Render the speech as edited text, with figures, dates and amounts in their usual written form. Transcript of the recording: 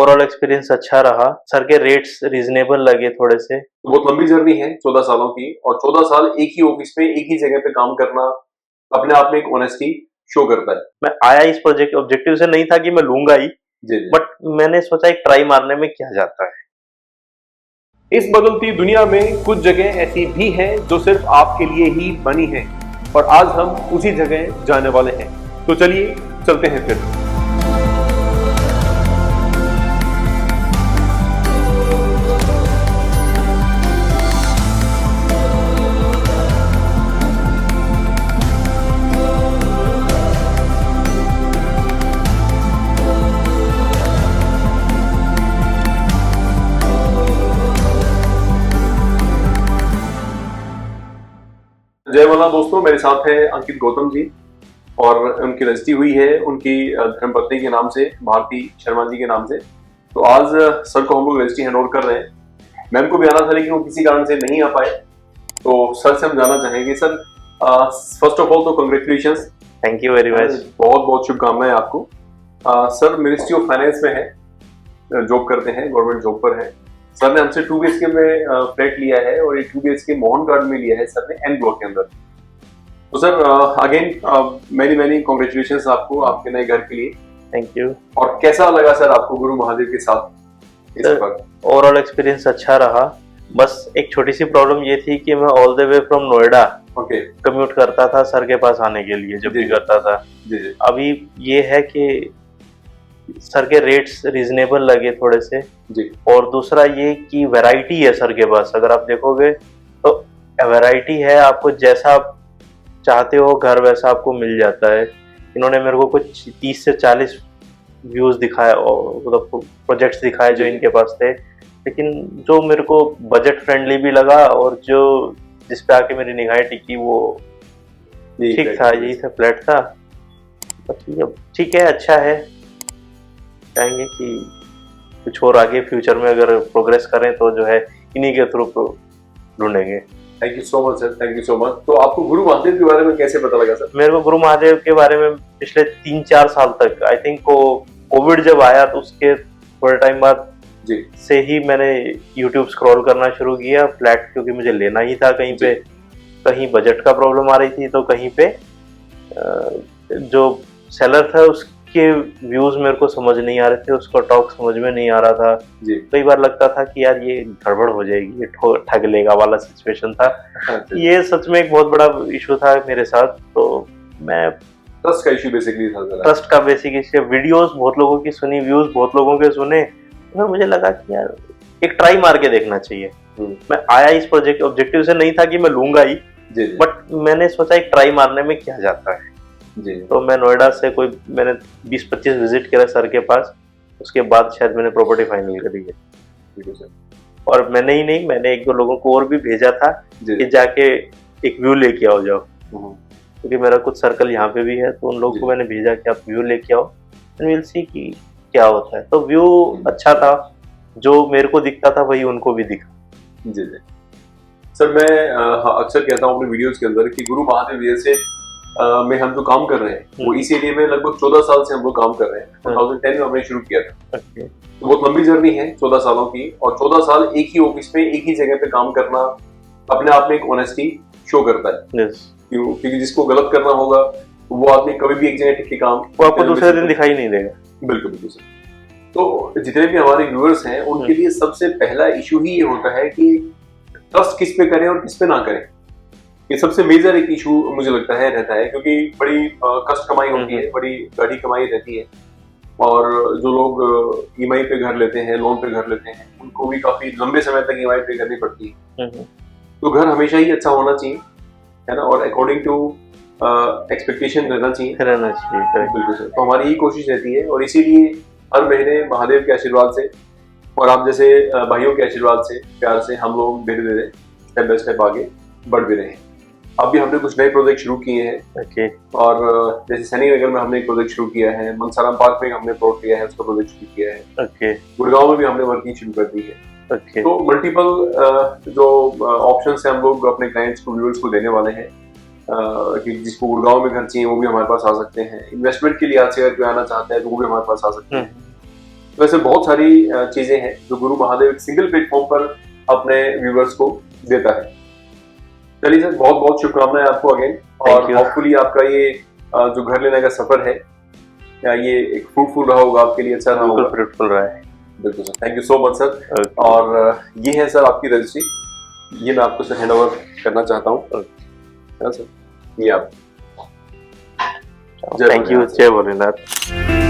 Overall experience अच्छा रहा। Sir के रेट्स रीजनेबल लगे थोड़े से। बहुत लंबी जर्नी है 14 सालों की, और 14 साल एक ही ऑफिस में एक ही जगह पे काम करना अपने आप में एक ऑनेस्टी शो करता है। मैं आया इस प्रोजेक्ट ऑब्जेक्टिव से नहीं था कि मैं लूंगा ही, बट मैंने सोचा एक ट्राई मारने में क्या जाता है। इस बदलती दुनिया में कुछ जगह ऐसी भी हैं जो सिर्फ आपके लिए ही बनी हैं, और आज हम उसी जगह जाने वाले हैं। तो चलिए चलते हैं फिर। जय माला दोस्तों, मेरे साथ है अंकित गौतम जी, और उनकी रजिस्ट्री हुई है उनकी धर्मपत्नी के नाम से, भारती शर्मा जी के नाम से। तो आज सर को हम लोग रजिस्ट्री हैंड ओवर कर रहे हैं। मैम को भी आना था लेकिन वो किसी कारण से नहीं आ पाए, तो सर से हम जानना चाहेंगे। सर फर्स्ट ऑफ ऑल तो congratulations, thank you very much. बहुत बहुत शुभकामनाएं आपको। सर मिनिस्ट्री ऑफ फाइनेंस में है, जॉब करते हैं, गवर्नमेंट जॉब पर है। सर ने हमसे 2 BHK में फ्लैट लिया है, और ये 2 BHK मोहन गार्ड में लिया है सर ने, एन ब्लॉक के अंदर। तो सर अगेन मैनी कांग्रेचुलेशंस आपको आपके नए घर के लिए। Thank you. और कैसा लगा सर आपको गुरु महादेव के साथ इस वक्त? ओवरऑल एक्सपीरियंस अच्छा रहा। बस एक छोटी सी प्रॉब्लम ये थी कि मैं all the way from Noida commute करता था सर के पास आने के लिए, जब भी करता था। जी। अभी ये है कि सर के रेट्स रीजनेबल लगे थोड़े से जी। और दूसरा ये कि वैरायटी है सर के पास, अगर आप देखोगे तो वैरायटी है, आपको जैसा आप चाहते हो घर वैसा आपको मिल जाता है। इन्होंने मेरे को कुछ 30 से 40 व्यूज दिखाए, मतलब प्रोजेक्ट्स दिखाए जो इनके पास थे, लेकिन जो मेरे को बजट फ्रेंडली भी लगा और जो जिस पे आके मेरी निगाहें टिकी वो ठीक था, यही था, फ्लैट था। ठीक है, अच्छा है। चाहेंगे कि कुछ और आगे फ्यूचर में अगर प्रोग्रेस करें तो जो है इन्हीं के थ्रू ढूंढेंगे। Thank you so much sir, thank you so much. तो आपको गुरु महादेव के बारे में कैसे पता लगा सर? मेरे को गुरु महादेव के बारे में पिछले 3-4 साल तक, आई थिंक कोविड जब आया तो उसके थोड़े टाइम बाद जी से ही मैंने यूट्यूब स्क्रॉल करना शुरू किया। फ्लैट क्योंकि मुझे लेना ही था, कहीं पे कहीं बजट का प्रॉब्लम आ रही थी, तो कहीं पे जो सेलर था उसके व्यूज मेरे को समझ नहीं आ रहे थे, उसका टॉक समझ में नहीं आ रहा था। कई बार लगता था कि यार ये गड़बड़ हो जाएगी, ये ठग लेगा वाला सिचुएशन था। ये सच में एक बहुत बड़ा इशू था मेरे साथ। तो मैं ट्रस्ट का इशू बेसिकली था। ट्रस्ट का बेसिक इशू, वीडियोस बहुत लोगों की सुनी, व्यूज बहुत लोगों के सुने, तो मुझे लगा कि यार एक ट्राई मार के देखना चाहिए। मैं आया इस प्रोजेक्ट ऑब्जेक्टिव से नहीं था कि मैं लूंगा ही, बट मैंने सोचा एक ट्राई मारने में क्या जाता है। तो मैं नोएडा से मैंने 20-25 विजिट किया सर के पास, उसके बाद शायद मैंने प्रॉपर्टी फाइनल करी है। और मैंने ही नहीं, मैंने 1-2 लोगों को और भी भेजा था कि जाके एक व्यू लेके आओ जाओ, क्योंकि मेरा कुछ सर्कल यहाँ पे भी है, तो उन लोगों को मैंने भेजा कि आप व्यू लेके आओ, विल सी कि क्या होता है। तो व्यू अच्छा था, जो मेरे को दिखता था वही उनको भी दिखा। जी सर, मैं अक्सर कहता हूँ अपने वीडियोस के अंदर कि गुरु महादेव से में हम जो काम कर रहे हैं वो इस एरिया में लगभग 14 साल से हम लोग काम कर रहे हैं। 2010 में हमने शुरू किया था। तो बहुत लंबी जर्नी है 14 सालों की, और 14 साल एक ही ऑफिस में एक ही जगह पे काम करना अपने आप में एक ऑनेस्टी शो करता है। क्योंकि जिसको गलत करना होगा वो आदमी कभी भी एक जगह टिक के काम वो आपको दूसरे दिन दिखाई नहीं देगा। बिल्कुल बिल्कुल सर। तो जितने भी हमारे व्यूअर्स हैं उनके लिए सबसे पहला इशू ही ये होता है कि ट्रस्ट किस पे करें और किस पे ना करें। ये सबसे मेजर एक इशू मुझे लगता है रहता है, क्योंकि बड़ी कष्ट कमाई होती है, बड़ी गाढ़ी कमाई रहती है, और जो लोग ईएमआई पे घर लेते हैं, लोन पे घर लेते हैं, उनको भी काफी लंबे समय तक ईएमआई पे करनी पड़ती है। तो घर हमेशा ही अच्छा होना चाहिए, है ना, और अकॉर्डिंग टू एक्सपेक्टेशन रहना चाहिए। बिल्कुल सर। तो हमारी यही कोशिश रहती है, और इसीलिए हर महीने महादेव के आशीर्वाद से और आप जैसे भाइयों के आशीर्वाद से, प्यार से हम लोग धीरे धीरे स्टेप बाय स्टेप आगे बढ़ भी रहे हैं। अभी हमने कुछ नए प्रोजेक्ट शुरू किए हैं। और जैसे सैनिक नगर में हमने एक प्रोजेक्ट शुरू किया है, मनसाराम पार्क में हमने प्लॉट लिया है, उसका प्रोजेक्ट शुरू किया है। गुड़गांव में भी हमने वर्किंग शुरू कर दी है। तो मल्टीपल जो ऑप्शंस हैं हम लोग अपने क्लाइंट्स को, व्यूअर्स को देने वाले हैं, कि जिसको गुड़गांव में घर चाहिए वो भी हमारे पास आ सकते हैं। इन्वेस्टमेंट के लिए आज से अगर कोई आना चाहता है तो वो भी हमारे पास आ सकते हैं। वैसे बहुत सारी चीजें हैं जो गुरु महादेव एक सिंगल प्लेटफॉर्म पर अपने व्यूवर्स को देता है। चलिए सर, बहुत बहुत शुभकामनाएं आपको अगेन, और होपफुली आपका ये जो घर लेने का सफर है या ये एक फ्रूटफुल रहा होगा आपके लिए, अच्छा रहा होगा। फ्रूटफुल रहा है। बिल्कुल sir, thank you so much sir. और ये है सर आपकी रजिस्ट्री, ये मैं आपको सर हैंड ओवर करना चाहता हूँ सर, ये आप। थैंक यू, जय भोलेनाथ।